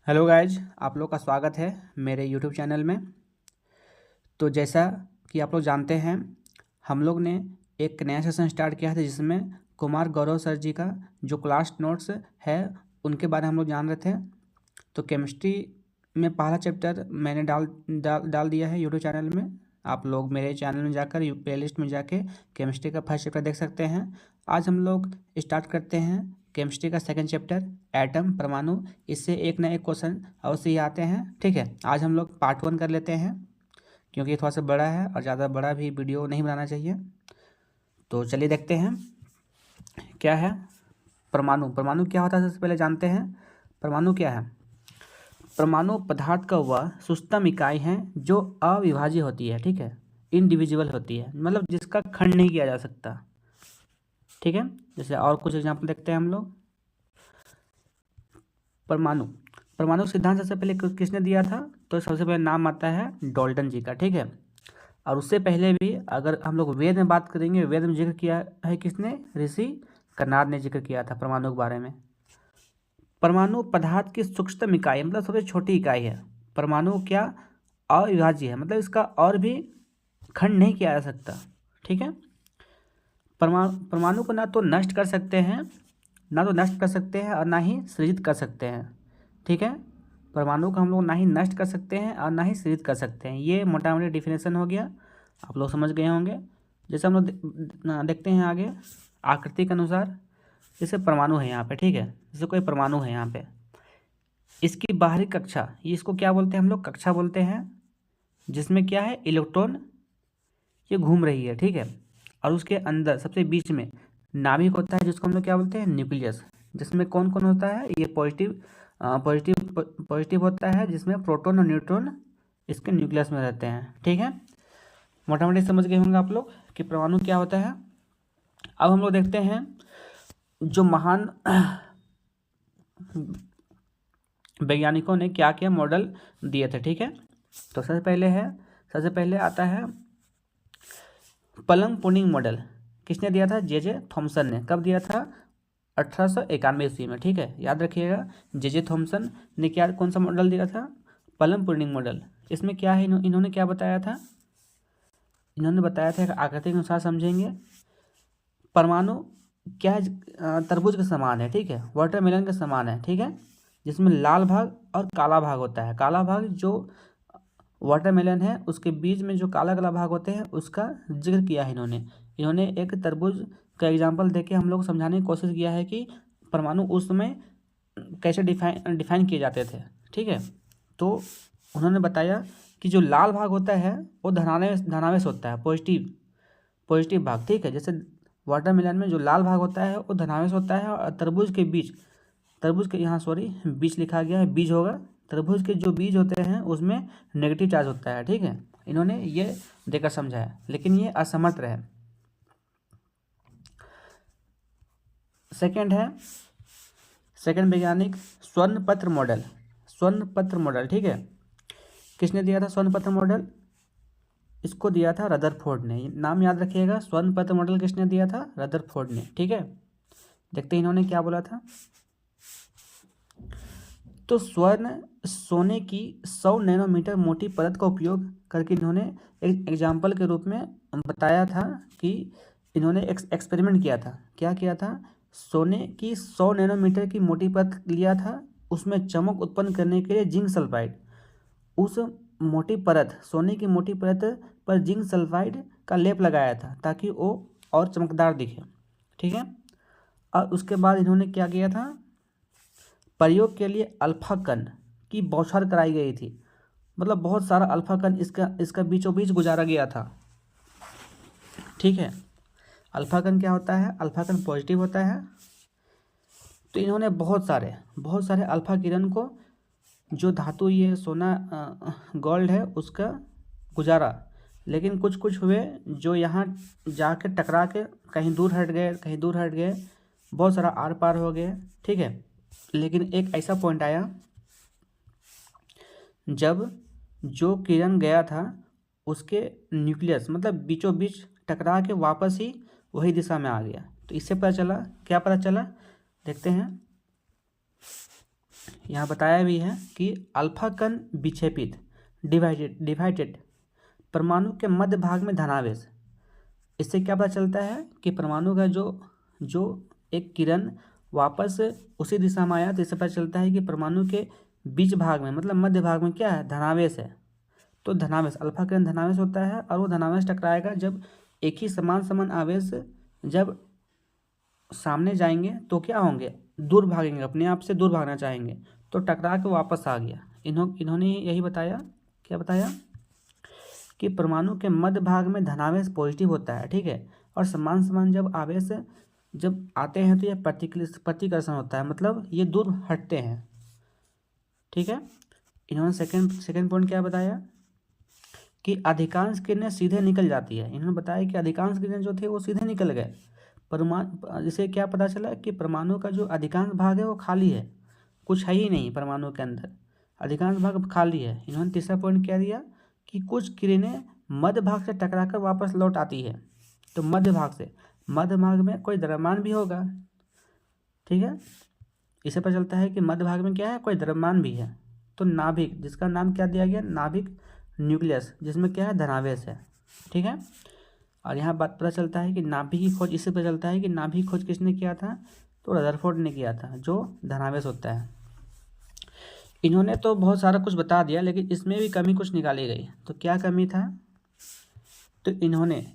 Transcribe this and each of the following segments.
Hello guys, आप लोग का स्वागत है मेरे यूट्यूब चैनल में। तो जैसा कि आप लोग जानते हैं, हम लोग ने एक नया सेशन स्टार्ट किया था जिसमें कुमार गौरव सर जी का जो क्लास नोट्स है उनके बारे में हम लोग जान रहे थे। तो केमिस्ट्री में पहला चैप्टर मैंने डाल दिया है यूट्यूब चैनल में। आप लोग मेरे चैनल में जाकर प्ले लिस्ट में जाके केमिस्ट्री का फर्स्ट चैप्टर देख सकते हैं। आज हम लोग स्टार्ट करते हैं केमिस्ट्री का सेकंड चैप्टर एटम परमाणु। इससे एक ना एक क्वेश्चन अवश्य ही आते हैं। ठीक है, आज हम लोग पार्ट 1 कर लेते हैं क्योंकि ये थोड़ा सा बड़ा है और ज़्यादा बड़ा भी वीडियो नहीं बनाना चाहिए। तो चलिए देखते हैं क्या है परमाणु। परमाणु क्या होता है सबसे पहले जानते हैं। परमाणु क्या है? परमाणु पदार्थ का वह सूक्ष्मतम इकाई है जो अविभाज्य होती है। ठीक है, इनडिविजिबल होती है, मतलब जिसका खंड नहीं किया जा सकता। ठीक है, जैसे और कुछ एग्जाम्पल देखते हैं हम लोग। परमाणु परमाणु सिद्धांत सबसे पहले किसने दिया था? तो सबसे पहले नाम आता है डाल्टन जी का। ठीक है, और उससे पहले भी अगर हम लोग वेद में बात करेंगे, वेद में जिक्र किया है किसने? ऋषि कनाद ने जिक्र किया था परमाणु के बारे में। परमाणु पदार्थ की सूक्ष्मतम इकाई, मतलब सबसे छोटी इकाई है। परमाणु क्या? अविभाज्य है, मतलब इसका और भी खंड नहीं किया जा सकता। ठीक है, परमाणु को ना तो नष्ट कर सकते हैं, और ना ही सृजित कर सकते हैं। ठीक है, परमाणु को हम लोग ना ही नष्ट कर सकते हैं और ना ही सृजित कर सकते हैं। ये मोटा मोटी डिफिनेशन हो गया, आप लोग समझ गए होंगे। जैसे हम लोग देखते हैं आगे आकृति के अनुसार। जैसे परमाणु है यहाँ पे, ठीक है, जैसे कोई परमाणु है यहाँ पे, इसकी बाहरी कक्षा, ये इसको क्या बोलते हैं हम लोग? कक्षा बोलते हैं। जिसमें क्या है? इलेक्ट्रॉन ये घूम रही है। ठीक है, और उसके अंदर सबसे बीच में नाभिक होता है जिसको हम लोग क्या बोलते हैं? न्यूक्लियस। जिसमें कौन कौन होता है? ये पॉजिटिव होता है, जिसमें प्रोटॉन और न्यूट्रॉन इसके न्यूक्लियस में रहते हैं। ठीक है, मोटा मोटी समझ गए होंगे आप लोग कि परमाणु क्या होता है। अब हम लोग देखते हैं जो महान वैज्ञानिकों ने क्या क्या मॉडल दिए थे। ठीक है, तो सबसे पहले आता है पलंग पुनिंग मॉडल। किसने दिया था? जे थॉमसन ने। कब दिया था? 1891 ईस्वी में। ठीक है, याद रखिएगा, जे थॉमसन ने क्या, कौन सा मॉडल दिया था? पलंग पुनिंग मॉडल। इसमें क्या है, इन्होंने क्या बताया था? इन्होंने बताया था, आकृति के अनुसार समझेंगे। परमाणु क्या है? तरबूज के समान है। ठीक है, वाटरमेलन के समान है। ठीक है, जिसमें लाल भाग और काला भाग होता है। काला भाग जो वाटरमेलन है उसके बीच में जो काला काला भाग होते हैं उसका जिक्र किया है इन्होंने एक तरबूज का एग्जाम्पल देके हम लोग समझाने की कोशिश किया है कि परमाणु उस समय कैसे डिफाइन किए जाते थे। ठीक है, तो उन्होंने बताया कि जो लाल भाग होता है वो धनावेश होता है, पॉजिटिव भाग। ठीक है, जैसे वाटरमेलन में जो लाल भाग होता है वो धनावेश होता है, और तरबूज के यहाँ बीज लिखा गया है, बीज होगा। तरबूज के जो बीज होते हैं उसमें नेगेटिव चार्ज होता है। ठीक है, इन्होंने ये देकर समझाया, लेकिन ये असमर्थ रहे। सेकंड वैज्ञानिक स्वर्ण पत्र मॉडल। ठीक है, किसने दिया था स्वर्ण पत्र मॉडल? इसको दिया था रदरफोर्ड ने। नाम याद रखिएगा, स्वर्ण पत्र मॉडल किसने दिया था? रदरफोर्ड ने। ठीक है, देखते हैं इन्होंने क्या बोला था। तो सोने की 100 नैनोमीटर मोटी परत का उपयोग करके इन्होंने एक एग्जाम्पल के रूप में बताया था कि इन्होंने एक्सपेरिमेंट किया था। क्या किया था? सोने की 100 नैनोमीटर की मोटी परत लिया था, उसमें चमक उत्पन्न करने के लिए जिंक सल्फाइड, उस मोटी परत, सोने की मोटी परत पर जिंक सल्फाइड का लेप लगाया था ताकि वो और चमकदार दिखे। ठीक है, और उसके बाद इन्होंने क्या किया था? प्रयोग के लिए अल्फा कण की बौछार कराई गई थी, मतलब बहुत सारा अल्फा कण इसका बीचों बीच गुजारा गया था। ठीक है, अल्फा कण क्या होता है? अल्फा कण पॉजिटिव होता है। तो इन्होंने बहुत सारे अल्फा किरण को, जो धातु ये सोना गोल्ड है उसका गुजारा, लेकिन कुछ कुछ हुए जो यहाँ जाके टकरा के कहीं दूर हट गए, बहुत सारा आर पार हो गए। ठीक है, लेकिन एक ऐसा पॉइंट आया जब जो किरण गया था उसके न्यूक्लियस, मतलब बीचों बीच टकरा के वापस ही वही दिशा में आ गया। तो इससे पता चला, क्या पता चला? देखते हैं। यहाँ बताया भी है कि अल्फा कण विक्षेपित डिवाइडेड परमाणु के मध्य भाग में धनावेश। इससे क्या पता चलता है कि परमाणु का जो एक किरण वापस उसी दिशा में आया, तो इससे पता चलता है कि परमाणु के बीच भाग में मतलब मध्य भाग में क्या है, धनावेश है। तो धनावेश, अल्फा किरण धनावेश होता है, और वो धनावेश टकराएगा जब एक ही समान आवेश जब सामने जाएंगे तो क्या होंगे, दूर भागेंगे, अपने आप से दूर भागना चाहेंगे, तो टकरा के वापस आ गया। इन्होंने यही बताया, क्या बताया कि परमाणु के मध्य भाग में धनावेश पॉजिटिव होता है, ठीक है, और समान जब आवेश जब आते हैं तो यह प्रतिकर्षण होता है, मतलब ये दूर हटते हैं, ठीक है। इन्होंने सेकंड पॉइंट क्या बताया कि अधिकांश किरणें सीधे निकल जाती है। इन्होंने बताया कि अधिकांश किरणें जो थे वो सीधे निकल गए। परमाणु, जिसे क्या पता चला कि परमाणु का जो अधिकांश भाग है वो खाली है, कुछ है ही नहीं परमाणु के अंदर, अधिकांश भाग खाली है। इन्होंने तीसरा पॉइंट क्या दिया कि कुछ किरणें मध्य भाग से टकराकर वापस लौट आती है। तो मध्य भाग में कोई द्रव्यमान भी होगा, ठीक है, इससे पता चलता है कि मध्य भाग में क्या है, कोई द्रव्यमान भी है। तो नाभिक, जिसका नाम क्या दिया गया, नाभिक न्यूक्लियस, जिसमें क्या है, धनावेश है, ठीक है। और यहाँ बात पता चलता है कि नाभिक की खोज, इससे पता चलता है कि नाभिक की खोज किसने किया था, तो रदरफोर्ड ने किया था, जो धनावेश होता है। इन्होंने तो बहुत सारा कुछ बता दिया, लेकिन इसमें भी कमी कुछ निकाली गई। तो क्या कमी था, तो इन्होंने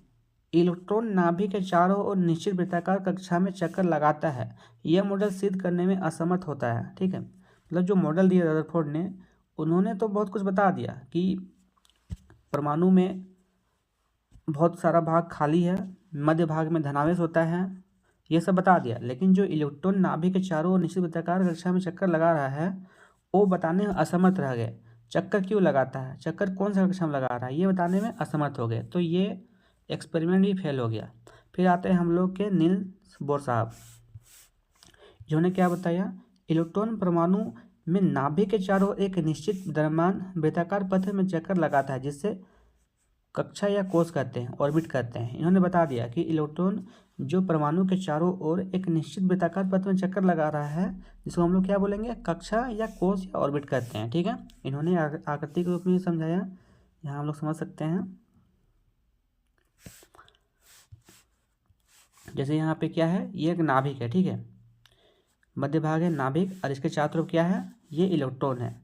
इलेक्ट्रॉन नाभिक के चारों ओर निश्चित वृत्ताकार कक्षा में चक्कर लगाता है, यह मॉडल सिद्ध करने में असमर्थ होता है, ठीक है। मतलब जो मॉडल दिया रदरफोर्ड ने, उन्होंने तो बहुत कुछ बता दिया कि परमाणु में बहुत सारा भाग खाली है, मध्य भाग में धनावेश होता है, ये सब बता दिया, लेकिन जो इलेक्ट्रॉन नाभिक के चारों ओर निश्चित वृत्ताकार कक्षा में चक्कर लगा रहा है वो बताने में असमर्थ रह गए। चक्कर क्यों लगाता है, चक्कर कौन सा कक्षा में लगा रहा है, ये बताने में असमर्थ हो गए, तो ये एक्सपेरिमेंट भी फेल हो गया। फिर आते हैं हम लोग के नील्स बोर साहब, जिन्होंने क्या बताया, इलेक्ट्रॉन परमाणु में नाभिक के चारों ओर एक निश्चित द्रव्यमान वृत्ताकार पथ में चक्कर लगाता है, जिससे कक्षा या कोश कहते हैं, ऑर्बिट कहते हैं। इन्होंने बता दिया कि इलेक्ट्रॉन जो परमाणु के चारों ओर एक निश्चित वृत्ताकार पथ में चक्कर लगा रहा है, जिसको हम लोग क्या बोलेंगे, कक्षा या कोश या ऑर्बिट कहते हैं, ठीक है। इन्होंने आकृति के रूप में समझाया, यहाँ हम लोग समझ सकते हैं। जैसे यहाँ पे क्या है, ये एक नाभिक है, ठीक है, मध्य भाग है नाभिक, और इसके चारों तरफ क्या है, ये इलेक्ट्रॉन है।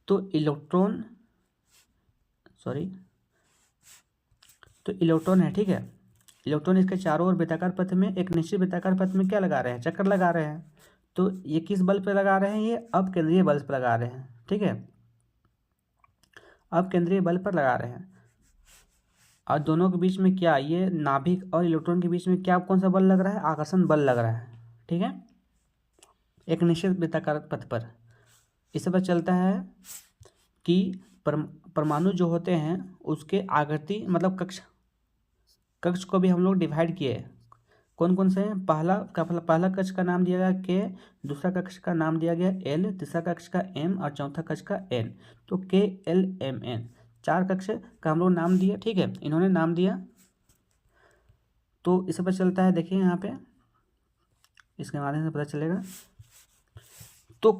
तो इलेक्ट्रॉन है, ठीक है, इलेक्ट्रॉन इसके चारों ओर वृत्ताकार पथ में एक निश्चित वृत्ताकार पथ में क्या लगा रहे हैं, चक्कर लगा रहे हैं। तो ये किस बल पर लगा रहे हैं, ये अपकेंद्रीय बल पर लगा रहे हैं, ठीक है, अपकेंद्रीय बल पर लगा रहे हैं। और दोनों के बीच में क्या, ये नाभिक और इलेक्ट्रॉन के बीच में क्या, कौन सा बल लग रहा है, आकर्षण बल लग रहा है, ठीक है, एक निश्चित वृत्ताकार पथ पर। इससे पता चलता है कि परमाणु जो होते हैं उसके आकृति मतलब कक्ष को भी हम लोग डिवाइड किए, कौन कौन से हैं, पहला कक्ष का नाम दिया गया के, दूसरा कक्ष का नाम दिया गया एल, तीसरा कक्ष का एम, और चौथा कक्ष का एन। तो के एल एम एन 4 कक्ष का हम लोग नाम दिया, ठीक है, इन्होंने नाम दिया। तो इससे पता चलता है, देखिए यहाँ पे इसके माध्यम से पता चलेगा। तो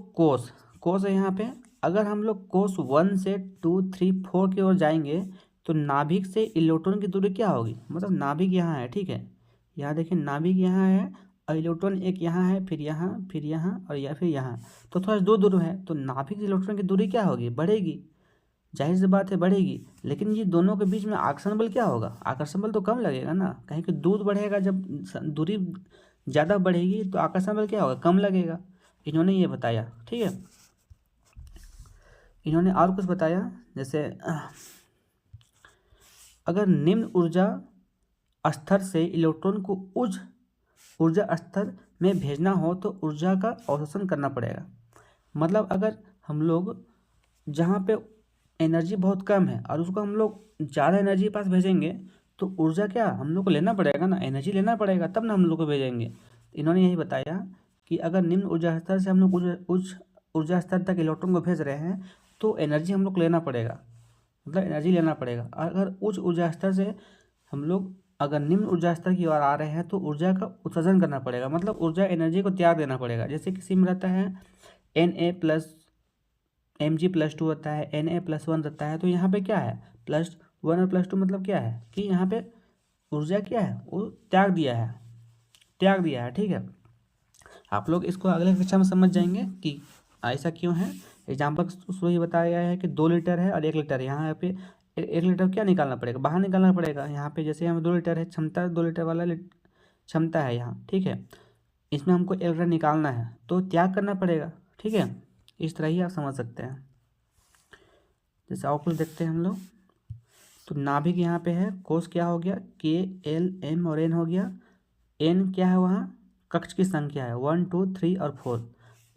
कोस है यहाँ पे, अगर हम लोग कोस 1 से 2, 3, 4 की ओर जाएंगे तो नाभिक से इलेक्ट्रॉन की दूरी क्या होगी, मतलब नाभिक यहाँ है, ठीक है, यहाँ देखिए नाभिक यहाँ है और इलेक्ट्रॉन एक यहाँ है, फिर यहाँ और या फिर यहाँ, तो थोड़ा दूर है। तो नाभिक से इलेक्ट्रॉन की दूरी क्या होगी, बढ़ेगी, जाहिर सी बात है बढ़ेगी। लेकिन ये दोनों के बीच में आकर्षण बल क्या होगा, आकर्षण बल तो कम लगेगा ना, कहीं कि दूर बढ़ेगा, जब दूरी ज़्यादा बढ़ेगी तो आकर्षण बल क्या होगा, कम लगेगा। इन्होंने ये बताया, ठीक है। इन्होंने और कुछ बताया, जैसे अगर निम्न ऊर्जा स्तर से इलेक्ट्रॉन को उच्च ऊर्जा स्तर में भेजना हो तो ऊर्जा का अवशोषण करना पड़ेगा। मतलब अगर हम लोग जहाँ पे एनर्जी बहुत कम है और उसको हम लोग ज़्यादा एनर्जी के पास भेजेंगे तो ऊर्जा क्या हम लोग को लेना पड़ेगा ना, एनर्जी लेना पड़ेगा, तब ना हम लोग को भेजेंगे। इन्होंने यही बताया कि अगर निम्न ऊर्जा स्तर से हम लोग उच्च ऊर्जा स्तर तक इलेक्ट्रॉन को भेज रहे हैं तो एनर्जी हम लोग को लेना पड़ेगा, मतलब एनर्जी लेना पड़ेगा। अगर उच्च ऊर्जा स्तर से हम लोग अगर निम्न ऊर्जा स्तर की ओर आ रहे हैं तो ऊर्जा का उत्सर्जन करना पड़ेगा, मतलब ऊर्जा एनर्जी को त्याग देना पड़ेगा। जैसे किसी में रहता है Na+2 होता है, Na+1 रहता है। तो यहाँ पे क्या है, +1 और +2 मतलब क्या है कि यहाँ पे ऊर्जा क्या है, वो त्याग दिया है। ठीक है, आप लोग इसको अगले कक्षा में समझ जाएंगे कि ऐसा क्यों है। एग्जाम्पल शुरू ही बताया गया है कि 2 लीटर है और 1 लीटर है। यहाँ पे 1 लीटर क्या निकालना पड़ेगा, बाहर निकालना पड़ेगा। यहाँ पे जैसे यहाँ 2 लीटर है, क्षमता 2 लीटर वाला क्षमता है यहाँ, ठीक है। इसमें हमको 1 लीटर निकालना है तो त्याग करना पड़ेगा, ठीक है। इस तरह ही आप समझ सकते हैं। जैसे आउटपुट देखते हैं हम लोग, तो नाभिक यहाँ पे है, कोष क्या हो गया, K, L, M और N हो गया। N क्या है, वहाँ कक्ष की संख्या है 1, 2, 3 और 4।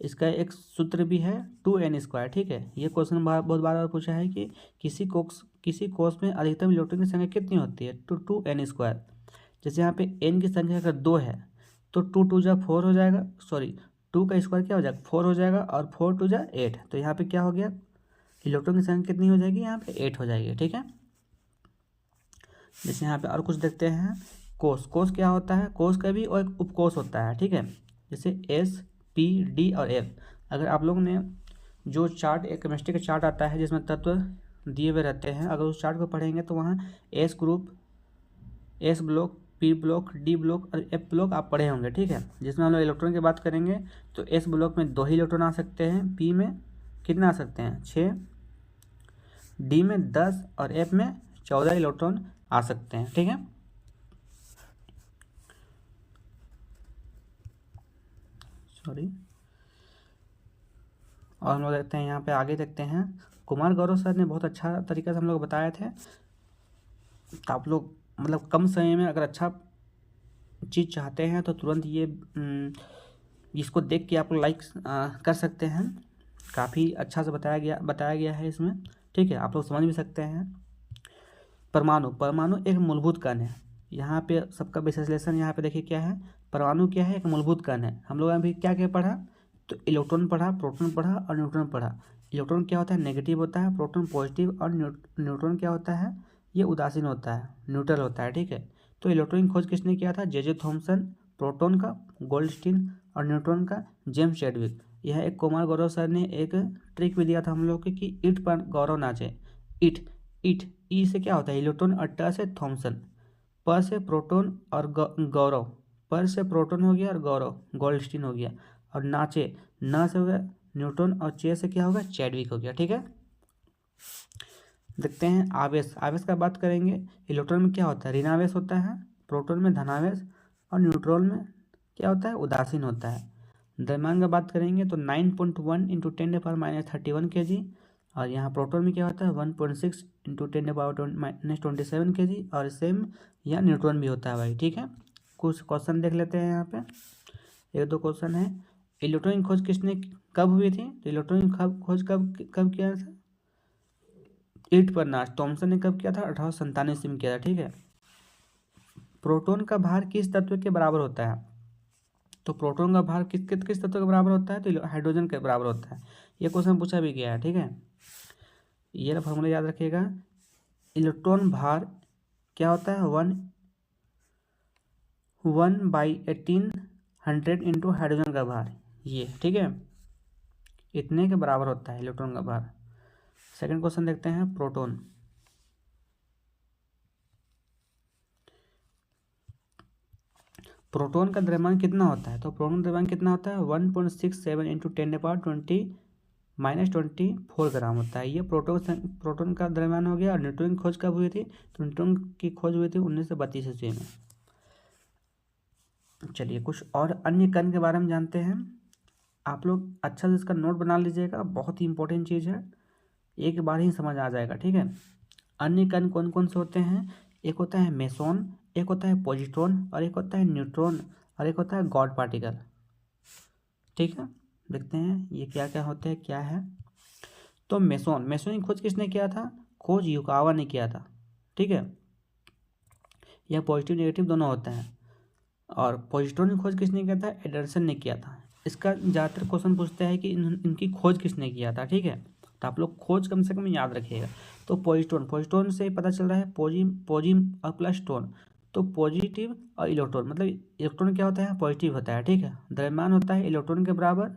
इसका एक सूत्र भी है 2n², ठीक है। ये क्वेश्चन बहुत बार और पूछा है कि किसी कोष में अधिकतम इलेक्ट्रॉन की संख्या कितनी होती है, तो 2n²। जैसे यहाँ पे n की संख्या अगर 2 है तो 2 2 जा 4 हो जाएगा, सॉरी 2 का स्क्वायर क्या हो जाएगा, 4 हो जाएगा, और 4 2 जा 8। तो यहाँ पे क्या हो गया, इलेक्ट्रॉन की संख्या कितनी हो जाएगी, यहाँ पे 8 हो जाएगी, ठीक है। जैसे यहाँ पे और कुछ देखते हैं, कोष क्या होता है, कोष का भी और एक उपकोष होता है, ठीक है। जैसे S, P, D और F। अगर आप लोगों ने जो चार्ट, एक केमिस्ट्री का चार्ट आता है जिसमें तत्व दिए हुए रहते हैं, अगर उस चार्ट को पढ़ेंगे तो वहाँ S group, S block, P block, D block और F ब्लॉक आप पढ़े होंगे, ठीक है। जिसमें हम लोग इलेक्ट्रॉन की बात करेंगे तो S ब्लॉक में 2 ही इलेक्ट्रॉन आ सकते हैं, P में कितना आ सकते हैं, 6, D में 10 और F में 14 इलेक्ट्रॉन आ सकते हैं, ठीक है। सॉरी, और हम लोग देखते हैं यहाँ पे आगे देखते हैं, कुमार गौरव सर ने बहुत अच्छा तरीके से हम लोग बताए थे। तो आप लोग मतलब कम समय में अगर अच्छा चीज़ चाहते हैं तो तुरंत ये इसको देख के आप लोग लाइक कर सकते हैं। काफ़ी अच्छा से बताया गया है इसमें, ठीक है। आप लोग समझ भी सकते हैं। परमाणु एक मूलभूत कण है। यहाँ पे सबका विश्लेषण यहाँ पे देखिए क्या है, परमाणु क्या है, एक मूलभूत कण है। हम लोग अभी क्या क्या पढ़ा, तो इलेक्ट्रॉन पढ़ा, प्रोटॉन पढ़ा और न्यूट्रॉन पढ़ा। इलेक्ट्रॉन क्या होता है, नेगेटिव होता है, प्रोटॉन पॉजिटिव, और न्यूट्रॉन क्या होता है, ये उदासीन होता है, न्यूट्रल होता है, ठीक है। तो इलेक्ट्रॉन की खोज किसने किया था, जे थॉमसन, प्रोटॉन का गोल्डस्टीन और न्यूट्रॉन का जेम्स चैडविक। यह एक कुमार गौरव सर ने एक ट्रिक भी दिया था हम लोग कि ईट पर गौरव नाचे। ईट ई से क्या होता है, इलेक्ट्रॉन, और ट से थॉमसन, प से प्रोटॉन और गौरव, पर से प्रोटॉन हो गया और गौरव गोल्डस्टीन हो गया, और नाचे न से हो गया न्यूट्रॉन, और चे से क्या होगा, चैडविक हो गया, ठीक है। देखते हैं आवेश का बात करेंगे। इलेक्ट्रॉन में क्या होता है, ऋणावेश होता है, प्रोटॉन में धनावेश, और न्यूट्रॉन में क्या होता है, उदासीन होता है। द्रव्यमान का बात करेंगे तो 9.1 × 10⁻31 kg, और यहाँ प्रोटॉन में क्या होता है 1.6 × 10⁻27 kg, और सेम यहाँ न्यूट्रॉन भी होता है भाई, ठीक है। कुछ क्वेश्चन देख लेते हैं यहाँ पे, 1-2 क्वेश्चन है। इलेक्ट्रॉन की खोज किसने कब हुई थी, तो इलेक्ट्रॉन की खोज कब किया था, ईट पर नाच थॉमसन ने कब किया था, 1897 ईस्वी में किया था, ठीक है। प्रोटॉन का भार किस तत्व के बराबर होता है, तो प्रोटॉन का भार किस तत्व के बराबर होता है, तो हाइड्रोजन के बराबर होता है। ये क्वेश्चन पूछा भी गया है, ठीक है। ये फॉर्मूला याद रखिएगा, इलेक्ट्रॉन भार क्या होता है, 1/1800 इंटू हाइड्रोजन का भार, ये, ठीक है, इतने के बराबर होता है इलेक्ट्रॉन का भार। सेकंड क्वेश्चन देखते हैं, प्रोटॉन का द्रव्यमान कितना होता है, तो प्रोटॉन द्रव्यमान कितना होता है 1.67 × 10⁻24 ग्राम होता है। ये प्रोटॉन का द्रव्यमान हो गया। और न्यूट्रॉन की खोज कब हुई थी, तो न्यूट्रॉन की खोज हुई थी 1932 ईस्वी में। चलिए कुछ और अन्य कण के बारे में जानते हैं। आप लोग अच्छा से इसका नोट बना लीजिएगा, बहुत ही इंपॉर्टेंट चीज़ है, एक बार ही समझ आ जाएगा, ठीक है। अन्य कण कौन कौन से होते हैं, एक होता है मेसोन, एक होता है पॉजिट्रॉन, और एक होता है न्यूट्रॉन, और एक होता है गॉड पार्टिकल, ठीक है। देखते हैं ये क्या क्या होते हैं, क्या है। तो मेसोन की खोज किसने किया था, खोज युकावा ने किया था, ठीक है। यह पॉजिटिव नेगेटिव दोनों होते हैं। और पॉजिट्रॉन की खोज किसने किया था, एंडरसन ने किया था। इसका ज़्यादातर क्वेश्चन पूछते हैं कि इनकी खोज किसने किया था, ठीक है। तो आप लोग खोज कम से कम याद रखिएगा। तो पॉजिट्रॉन से पता चल रहा है पोजिम और प्लसट्रॉन, तो पॉजिटिव और इलेक्ट्रॉन, मतलब इलेक्ट्रॉन क्या होता है, पॉजिटिव होता है, ठीक है। द्रव्यमान होता है इलेक्ट्रॉन के बराबर,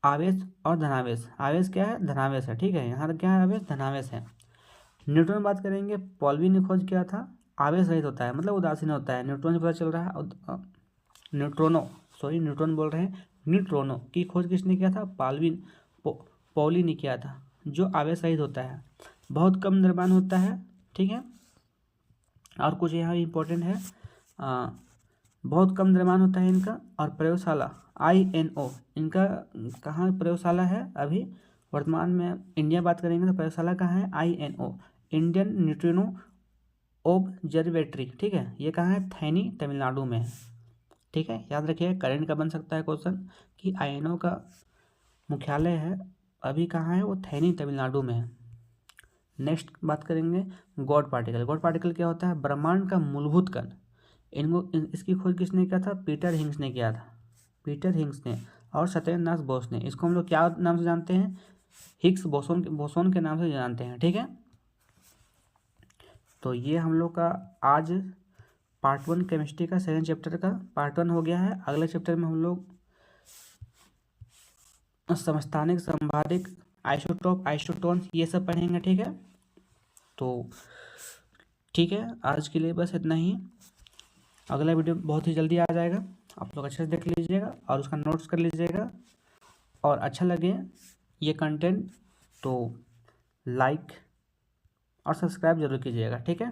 आवेश और धनावेश। आवेश क्या है? धनावेश है, ठीक है। यहाँ तक क्या है? आवेश धनावेश है। न्यूट्रॉन बात करेंगे, पॉल्बी ने खोज किया था, आवेश रहित होता है, मतलब उदासीन होता है। न्यूट्रॉन से पता चल रहा है, न्यूट्रॉन बोल रहे हैं। न्यूट्रॉनो की खोज किसने किया था? पॉली ने किया था, जो आवेश रहित होता है, बहुत कम द्रव्यमान होता है, ठीक है। और कुछ यहाँ इंपॉर्टेंट है, बहुत कम द्रव्यमान होता है इनका। और प्रयोगशाला INO इनका कहाँ प्रयोगशाला है? अभी वर्तमान में इंडिया बात करेंगे तो प्रयोगशाला कहाँ है? INO, इंडियन न्यूट्रिनो ऑब्जर्वेटरी, ठीक है। ये कहाँ है? थैनी, तमिलनाडु में है, ठीक है। याद रखिए, करंट का बन सकता है क्वेश्चन कि INO का मुख्यालय है अभी कहाँ है? वो थैनी, तमिलनाडु में है। नेक्स्ट बात करेंगे गॉड पार्टिकल। गॉड पार्टिकल क्या होता है? ब्रह्मांड का मूलभूत कण। इसकी खोज किसने किया था? पीटर हिग्स ने किया था, पीटर हिग्स ने और सत्येंद्रनाथ बोस ने। इसको हम लोग क्या नाम से जानते हैं? हिग्स बोसोन के नाम से जानते हैं, ठीक है। तो ये हम लोग का आज पार्ट 1 केमिस्ट्री का सेकंड चैप्टर का पार्ट 1 हो गया है। अगले चैप्टर में हम लोग समस्थानिक, संभारिक, आइसोटोप, आइसोटोन ये सब पढ़ेंगे, ठीक है। तो ठीक है, आज के लिए बस इतना ही। अगला वीडियो बहुत ही जल्दी आ जाएगा, आप लोग अच्छे से देख लीजिएगा और उसका नोट्स कर लीजिएगा। और अच्छा लगे ये कंटेंट तो लाइक और सब्सक्राइब जरूर कीजिएगा, ठीक है।